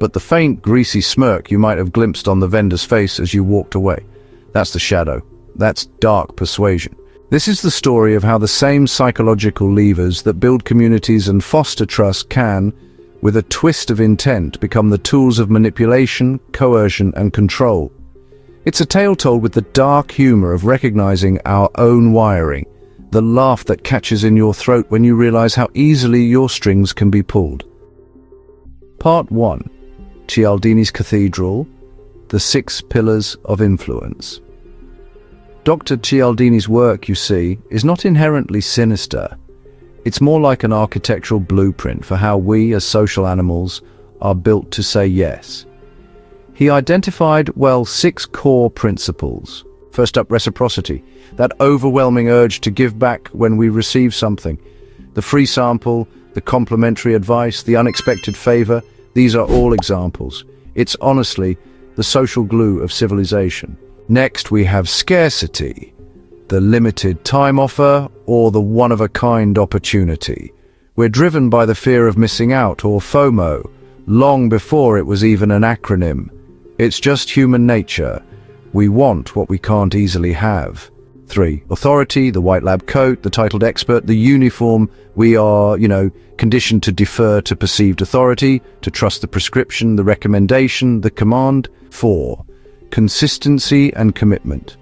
but the faint, greasy smirk you might have glimpsed on the vendor's face as you walked away. That's the shadow. That's dark persuasion. This is the story of how the same psychological levers that build communities and foster trust can, with a twist of intent, become the tools of manipulation, coercion, and control. It's a tale told with the dark humor of recognizing our own wiring, the laugh that catches in your throat when you realize how easily your strings can be pulled. Part 1. Cialdini's Cathedral, the 6 Pillars of Influence. Dr. Cialdini's work, you see, is not inherently sinister. It's more like an architectural blueprint for how we, as social animals, are built to say yes. He identified, 6 core principles. First up, reciprocity, that overwhelming urge to give back when we receive something. The free sample, the complimentary advice, the unexpected favor, these are all examples. It's honestly the social glue of civilization. Next, we have scarcity, the limited time offer or the one-of-a-kind opportunity. We're driven by the fear of missing out, or FOMO, long before it was even an acronym. It's just human nature. We want what we can't easily have. 3. Authority, the white lab coat, the titled expert, the uniform. We are, conditioned to defer to perceived authority, to trust the prescription, the recommendation, the command. 4. Consistency and commitment.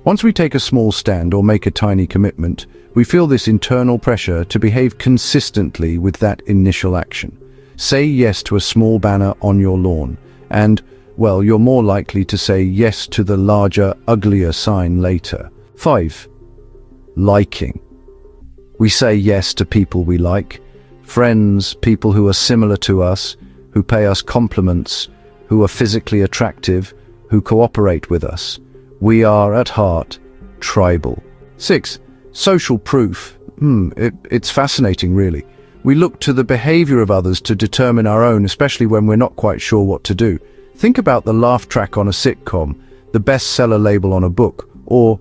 Once we take a small stand or make a tiny commitment, we feel this internal pressure to behave consistently with that initial action. Say yes to a small banner on your lawn, and, you're more likely to say yes to the larger, uglier sign later. 5. Liking. We say yes to people we like, friends, people who are similar to us, who pay us compliments, who are physically attractive, who cooperate with us. We are, at heart, tribal. 6. Social proof. It's fascinating, really. We look to the behavior of others to determine our own, especially when we're not quite sure what to do. Think about the laugh track on a sitcom, the bestseller label on a book, or,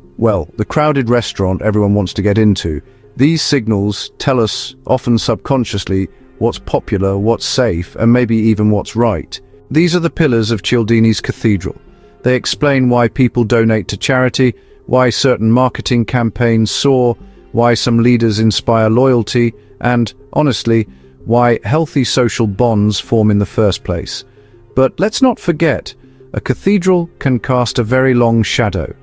the crowded restaurant everyone wants to get into. These signals tell us, often subconsciously, what's popular, what's safe, and maybe even what's right. These are the pillars of Cialdini's Cathedral. They explain why people donate to charity, why certain marketing campaigns soar, why some leaders inspire loyalty, and, honestly, why healthy social bonds form in the first place. But let's not forget, a cathedral can cast a very long shadow.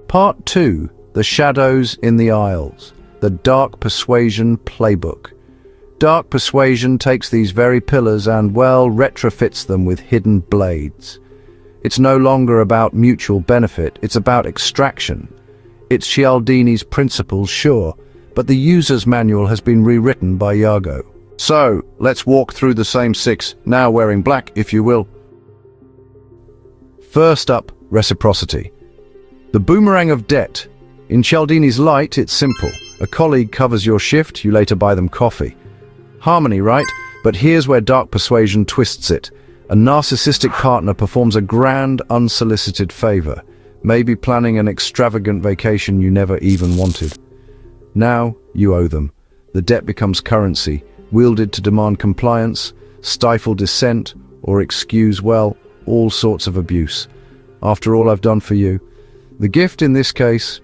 Part 2. The Shadows in the Aisles, the Dark Persuasion Playbook. Dark persuasion takes these very pillars and, retrofits them with hidden blades. It's no longer about mutual benefit, it's about extraction. It's Cialdini's principles, sure, but the user's manual has been rewritten by Iago. So, let's walk through the same 6, now wearing black, if you will. First up, reciprocity. The boomerang of debt. In Cialdini's light, it's simple. A colleague covers your shift, you later buy them coffee. Harmony, right? But here's where dark persuasion twists it. A narcissistic partner performs a grand, unsolicited favor, maybe planning an extravagant vacation you never even wanted. Now, you owe them. The debt becomes currency, wielded to demand compliance, stifle dissent, or excuse, all sorts of abuse. After all I've done for you. The gift in this case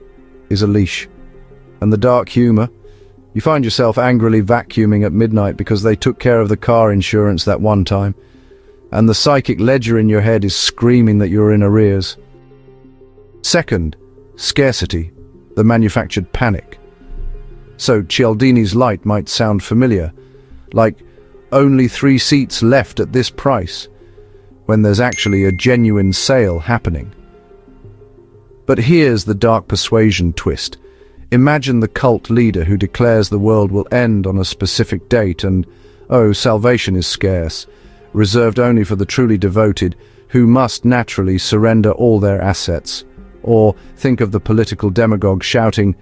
is a leash. And the dark humor, you find yourself angrily vacuuming at midnight because they took care of the car insurance that one time, and the psychic ledger in your head is screaming that you're in arrears. Second, scarcity, the manufactured panic. So Cialdini's light might sound familiar, like only 3 seats left at this price, when there's actually a genuine sale happening. But here's the dark persuasion twist. Imagine the cult leader who declares the world will end on a specific date and, salvation is scarce, reserved only for the truly devoted, who must naturally surrender all their assets. Or think of the political demagogue shouting,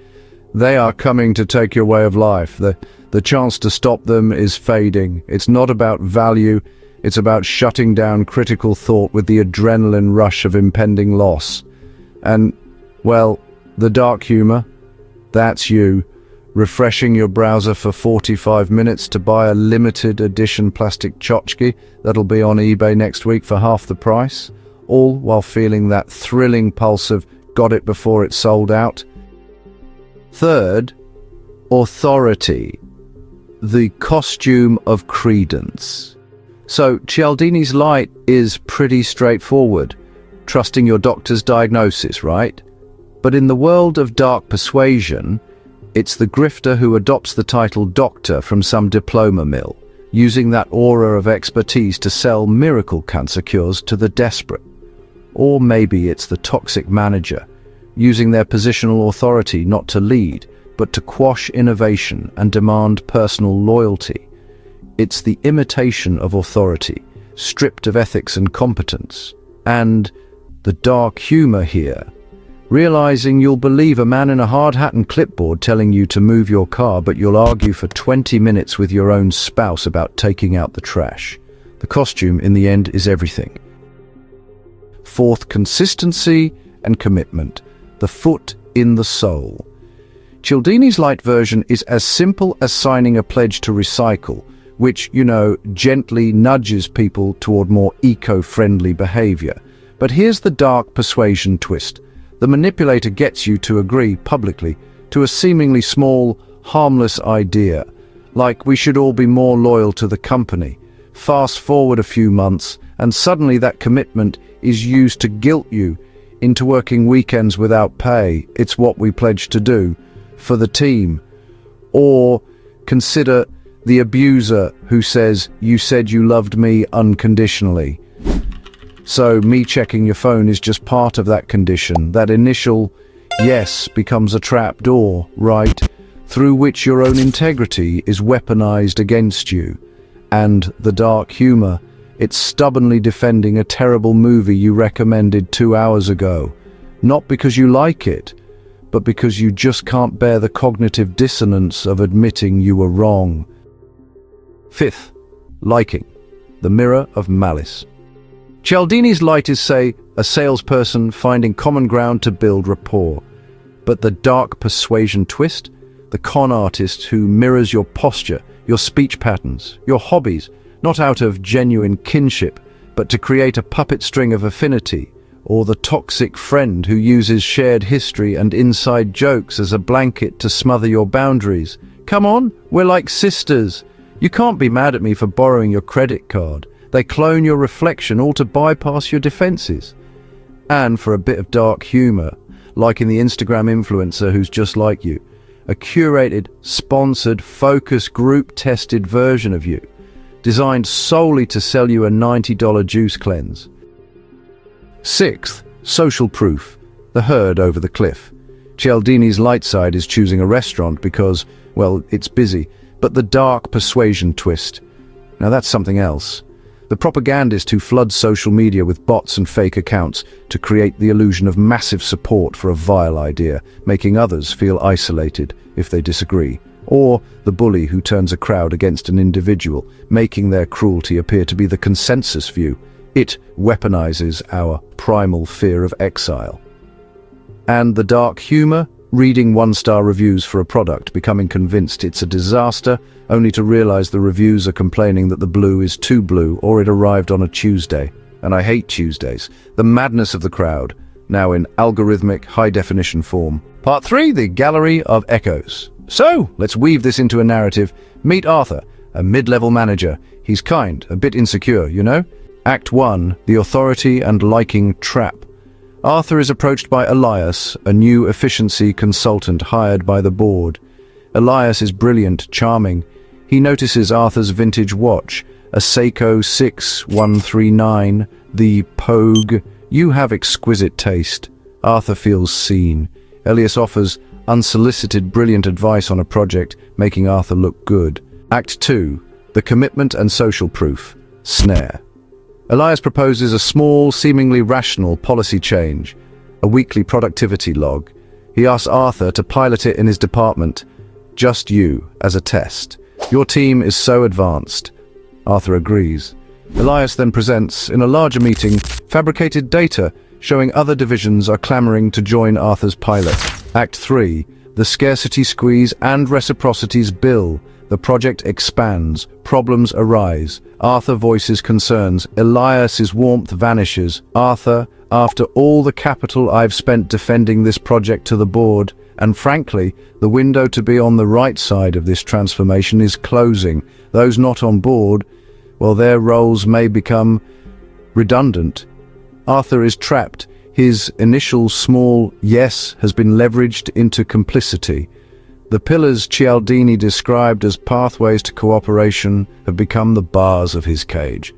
"They are coming to take your way of life. The chance to stop them is fading. It's not about value, it's about shutting down critical thought with the adrenaline rush of impending loss." And, the dark humor, that's you, refreshing your browser for 45 minutes to buy a limited edition plastic tchotchke that'll be on eBay next week for half the price, all while feeling that thrilling pulse of got it before it sold out. Third, authority, the costume of Credence. So Cialdini's light is pretty straightforward, trusting your doctor's diagnosis, right? But in the world of dark persuasion, it's the grifter who adopts the title doctor from some diploma mill, using that aura of expertise to sell miracle cancer cures to the desperate. Or maybe it's the toxic manager, using their positional authority not to lead, but to quash innovation and demand personal loyalty. It's the imitation of authority, stripped of ethics and competence. And the dark humor here, realizing you'll believe a man in a hard hat and clipboard telling you to move your car, but you'll argue for 20 minutes with your own spouse about taking out the trash. The costume, in the end, is everything. Fourth, consistency and commitment, the foot in the soul. Cialdini's light version is as simple as signing a pledge to recycle, which, gently nudges people toward more eco-friendly behavior. But here's the dark persuasion twist. The manipulator gets you to agree publicly to a seemingly small, harmless idea, like we should all be more loyal to the company. Fast forward a few months, and suddenly that commitment is used to guilt you into working weekends without pay. It's what we pledged to do for the team. Or consider the abuser who says, "You said you loved me unconditionally." So me checking your phone is just part of that condition. That initial yes becomes a trap door, right, through which your own integrity is weaponized against you. And the dark humor, it's stubbornly defending a terrible movie you recommended 2 hours ago. Not because you like it, but because you just can't bear the cognitive dissonance of admitting you were wrong. Fifth, liking, the mirror of Malice. Cialdini's light is, say, a salesperson finding common ground to build rapport. But the dark persuasion twist, the con artist who mirrors your posture, your speech patterns, your hobbies, not out of genuine kinship, but to create a puppet string of affinity. Or the toxic friend who uses shared history and inside jokes as a blanket to smother your boundaries. Come on, we're like sisters. You can't be mad at me for borrowing your credit card. They clone your reflection all to bypass your defenses. And for a bit of dark humor, like in the Instagram influencer who's just like you, a curated, sponsored, focused, group-tested version of you, designed solely to sell you a $90 juice cleanse. Sixth, social proof, the herd over the cliff. Cialdini's light side is choosing a restaurant because, well, it's busy, but the dark persuasion twist, now that's something else. The propagandist who floods social media with bots and fake accounts to create the illusion of massive support for a vile idea, making others feel isolated if they disagree. Or the bully who turns a crowd against an individual, making their cruelty appear to be the consensus view. It weaponizes our primal fear of exile. And the dark humor, reading one-star reviews for a product, becoming convinced it's a disaster, only to realize the reviews are complaining that the blue is too blue or it arrived on a Tuesday. And I hate Tuesdays. The madness of the crowd, now in algorithmic high-definition form. Part 3, the Gallery of Echoes. So, let's weave this into a narrative. Meet Arthur, a mid-level manager. He's kind, a bit insecure, Act 1, the authority and liking trap. Arthur is approached by Elias, a new efficiency consultant hired by the board. Elias is brilliant, charming. He notices Arthur's vintage watch, a Seiko 6139, the Pogue. You have exquisite taste. Arthur feels seen. Elias offers unsolicited, brilliant advice on a project, making Arthur look good. Act 2, the commitment and social proof. Snare. Elias proposes a small, seemingly rational policy change, a weekly productivity log. He asks Arthur to pilot it in his department, just you, as a test. Your team is so advanced. Arthur agrees. Elias then presents, in a larger meeting, fabricated data showing other divisions are clamoring to join Arthur's pilot. Act 3, The scarcity squeeze and reciprocity's bill. The project expands, problems arise. Arthur voices concerns. Elias's warmth vanishes. Arthur, after all the capital I've spent defending this project to the board, and frankly, the window to be on the right side of this transformation is closing. Those not on board, well, their roles may become redundant. Arthur is trapped. His initial small yes has been leveraged into complicity. The pillars Cialdini described as pathways to cooperation have become the bars of his cage.